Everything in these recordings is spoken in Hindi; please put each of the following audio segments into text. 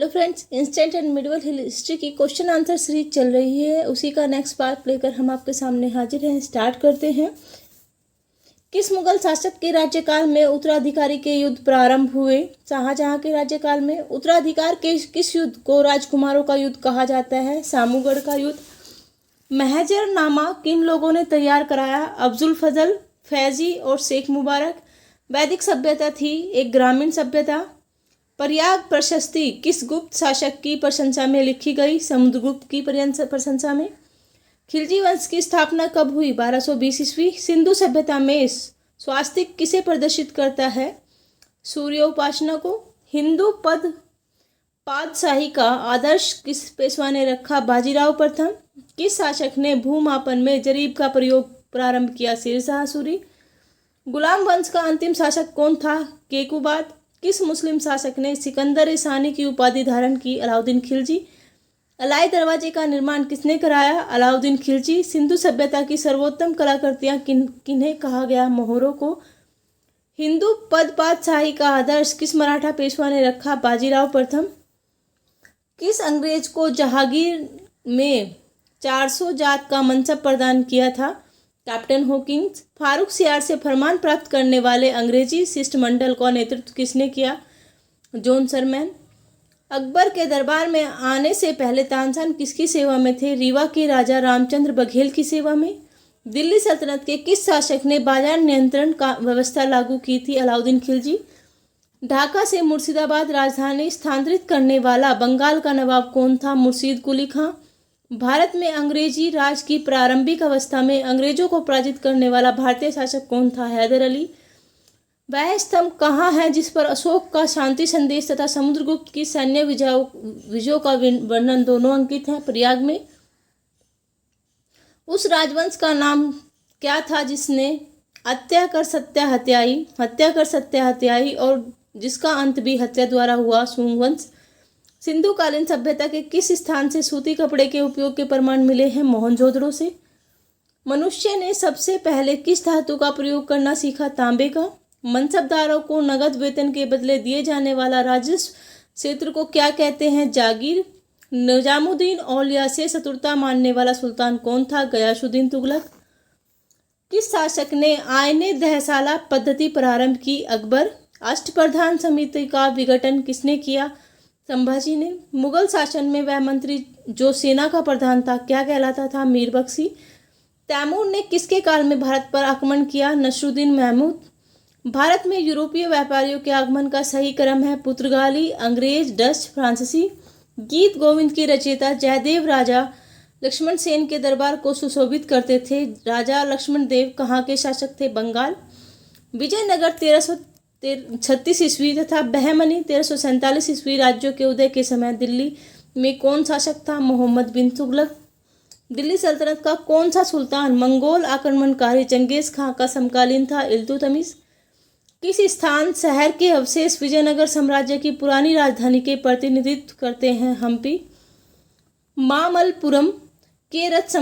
Hello friends, instant and medieval history की क्वेश्चन आंसर सीरीज चल रही है। उसी का नेक्स्ट पार्ट लेकर हम आपके सामने हाजिर हैं। स्टार्ट करते हैं। किस मुगल शासक के राज्यकाल में उत्तराधिकारी के युद्ध प्रारंभ हुए? शाहजहां के राज्यकाल में। उत्तराधिकार के किस युद्ध को राजकुमारों का युद्ध कहा जाता है? सामूगढ़ का युद्ध। महजरनामा किन लोगों ने तैयार कराया? अफजुल फजल, फैजी और शेख मुबारक। वैदिक सभ्यता थी एक ग्रामीण सभ्यता। प्रयाग प्रशस्ति किस गुप्त शासक की प्रशंसा में लिखी गई? समुद्रगुप्त की प्रशंसा में। खिलजी वंश की स्थापना कब हुई? 1220 ईस्वी। सिंधु सभ्यता में स्वास्तिक किसे प्रदर्शित करता है? सूर्योपासना को। हिंदू पातशाही का आदर्श किस पेशवा ने रखा? बाजीराव प्रथम। किस शासक ने भूमापन में जरीब का प्रयोग प्रारंभ किया? शेरशाह सूरी। गुलाम वंश का अंतिम शासक कौन था? केकुबाद। किस मुस्लिम शासक ने सिकंदर सानी की उपाधि धारण की? अलाउद्दीन खिलजी। अलाई दरवाजे का निर्माण किसने कराया? अलाउद्दीन खिलजी। सिंधु सभ्यता की सर्वोत्तम कलाकृतियां किन्हें कहा गया? मोहरों को। हिंदू पातशाही का आदर्श किस मराठा पेशवा ने रखा? बाजीराव प्रथम। किस अंग्रेज को जहांगीर में 400 जात का मनसब प्रदान किया था? Captain Hawkins. फारूक सियार से फरमान प्राप्त करने वाले अंग्रेजी शिष्टमंडल का नेतृत्व किसने किया? जॉन सरमैन। अकबर के दरबार में आने से पहले तानसेन किसकी सेवा में थे? रीवा के राजा रामचंद्र बघेल की सेवा में। दिल्ली सल्तनत के किस शासक ने बाजार नियंत्रण का व्यवस्था लागू की थी? अलाउद्दीन खिलजी। ढाका से मुर्शिदाबाद राजधानी स्थानांतरित करने वाला बंगाल का नवाब कौन था? मुर्शीद कुली खां। भारत में अंग्रेजी राज की प्रारंभिक अवस्था में अंग्रेजों को पराजित करने वाला भारतीय शासक कौन था? हैदर अली। वह स्तंभ कहाँ है जिस पर अशोक का शांति संदेश तथा समुद्रगुप्त की सैन्य विजयों का वर्णन दोनों अंकित हैं? प्रयाग में। उस राजवंश का नाम क्या था जिसने हत्या कर सत्या हत्याई और जिसका अंत भी हत्या द्वारा हुआ? सूंग वंश। सिंधुकालीन सभ्यता के किस स्थान से सूती कपड़े के उपयोग के प्रमाण मिले हैं? मोहनजोदड़ो से। मनुष्य ने सबसे पहले किस धातु का प्रयोग करना सीखा? तांबे का। मनसबदारों को नगद वेतन के बदले दिए जाने वाला राजस्व क्षेत्र को क्या कहते हैं? जागीर। निजामुद्दीन औलिया से शत्रुता मानने वाला सुल्तान कौन था? गयासुद्दीन तुगलक। किस शासक ने आईने दहसाला पद्धति प्रारंभ की? अकबर। अष्टप्रधान समिति का विघटन किसने किया? संभाजी ने। मुगल शासन में वह मंत्री जो सेना का प्रधान था क्या कहलाता था? मीर बख्शी। तैमूर ने किसके काल में भारत पर आक्रमण किया? नसरुद्दीन महमूद। भारत में यूरोपीय व्यापारियों के आगमन का सही क्रम है? पुर्तगाली, अंग्रेज, डच, फ्रांसीसी। गीत गोविंद के रचयिता जयदेव राजा लक्ष्मण सेन के दरबार को सुशोभित करते थे। राजा लक्ष्मण देव कहाँ के शासक थे? बंगाल। विजयनगर 1336 ईस्वी तथा बहमनी 1347 ईस्वी राज्यों के उदय के समय दिल्ली में कौन शासक था? मोहम्मद बिन तुगलक। दिल्ली सल्तनत का कौन सा सुल्तान मंगोल आक्रमणकारी चंगेज खां का समकालीन था? इल्तुतमिश। किस स्थान शहर के अवशेष विजयनगर साम्राज्य की पुरानी राजधानी के प्रतिनिधित्व करते हैं? हम्पी। मामल्लपुरम के रथ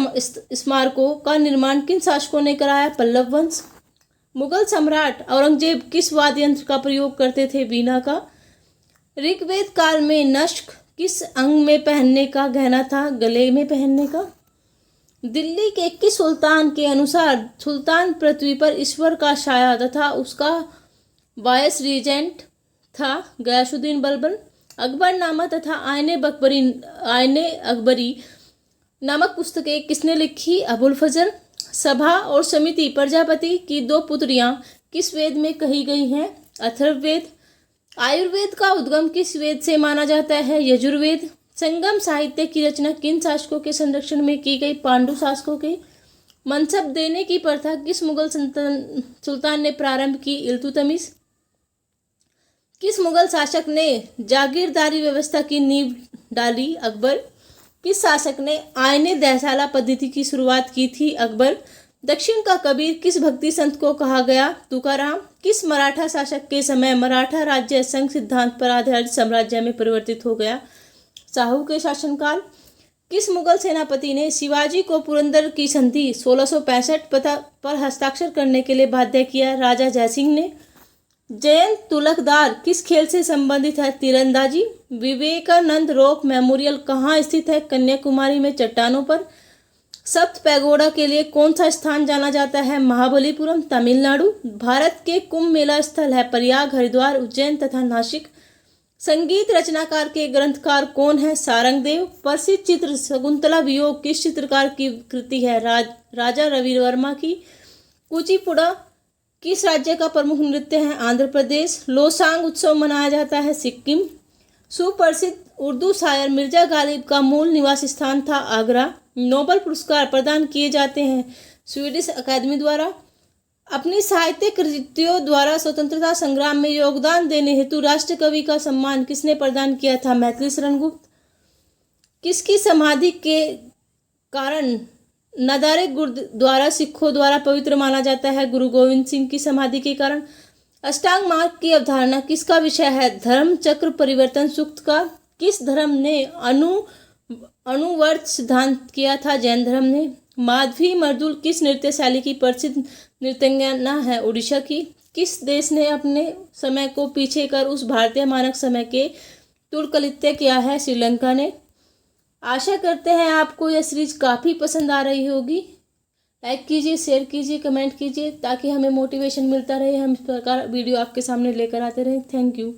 स्मारकों का निर्माण किन शासकों ने कराया? पल्लव वंश। मुगल सम्राट औरंगजेब किस वाद्य यंत्र का प्रयोग करते थे? वीणा का। ऋग्वेद काल में नस्क किस अंग में पहनने का गहना था? गले में पहनने का। दिल्ली के किस सुल्तान के अनुसार सुल्तान पृथ्वी पर ईश्वर का साया तथा उसका वायस रीजेंट था? गयासुद्दीन बलबन। अकबरनामा तथा आईने अकबरी नामक पुस्तकें किसने लिखी? अबुल फजल। सभा और समिति प्रजापति की 2 पुत्रियां किस वेद में कही गई हैं? अथर्ववेद। आयुर्वेद का उद्गम किस वेद से माना जाता है? यजुर्वेद। संगम साहित्य की रचना किन शासकों के संरक्षण में की गई? पांडु शासकों के। मनसब देने की प्रथा किस मुगल सुल्तान ने प्रारंभ की? इल्तुतमिश। किस मुगल शासक ने जागीरदारी व्यवस्था की नींव डाली? अकबर। किस शासक ने आईने दहसाला पद्धति की शुरुआत की थी? अकबर। दक्षिण का कबीर किस भक्ति संत को कहा गया? तुकाराम। किस मराठा शासक के समय मराठा राज्य संघ सिद्धांत पर आधारित साम्राज्य में परिवर्तित हो गया? शाहू के शासनकाल। किस मुगल सेनापति ने शिवाजी को पुरंदर की संधि 1665 पर हस्ताक्षर करने के लिए बाध्य किया? राजा जयसिंह ने। जयंत तुलकदार किस खेल से संबंधित है? तीरंदाजी। विवेकानंद रॉक मेमोरियल कहाँ स्थित है? कन्याकुमारी में चट्टानों पर। सप्त पैगोडा के लिए कौन सा स्थान जाना जाता है? महाबलीपुरम, तमिलनाडु। भारत के कुंभ मेला स्थल है प्रयाग, हरिद्वार, उज्जैन तथा नासिक। संगीत रचनाकार के ग्रंथकार कौन है? सारंगदेव। प्रसिद्ध चित्र शकुंतला वियोग किस चित्रकार की कृति है? राजा रवि वर्मा की। कुचिपुड़ा किस राज्य का प्रमुख नृत्य है? आंध्र प्रदेश। लोसांग उत्सव मनाया जाता है सिक्किम। सुप्रसिद्ध उर्दू शायर मिर्जा गालिब का मूल निवास स्थान था आगरा। नोबेल पुरस्कार प्रदान किए जाते हैं स्वीडिश अकादमी द्वारा। अपनी साहित्यिक कृतियों द्वारा स्वतंत्रता संग्राम में योगदान देने हेतु राष्ट्र कवि का सम्मान किसने प्रदान किया था? मैथिली शरण गुप्त। किसकी समाधि के कारण नदारे गुरुद्वारा सिखों द्वारा पवित्र माना जाता है? गुरु गोविंद सिंह की समाधि के कारण। अष्टांग मार्ग की अवधारणा किसका विषय है? धर्म चक्र परिवर्तन सूक्त का। किस धर्म ने अणुवर्त सिद्धांत किया था? जैन धर्म ने। माधवी मर्दुल किस नृत्य शैली की प्रसिद्ध नृत्यांगना है? उड़ीसा की। किस देश ने अपने समय को पीछे कर उस भारतीय मानक समय के तुल्यकृत्य किया है? श्रीलंका ने। आशा करते हैं आपको यह सीरीज काफ़ी पसंद आ रही होगी। लाइक कीजिए, शेयर कीजिए, कमेंट कीजिए ताकि हमें मोटिवेशन मिलता रहे, हम इस प्रकार वीडियो आपके सामने लेकर आते रहें। Thank you.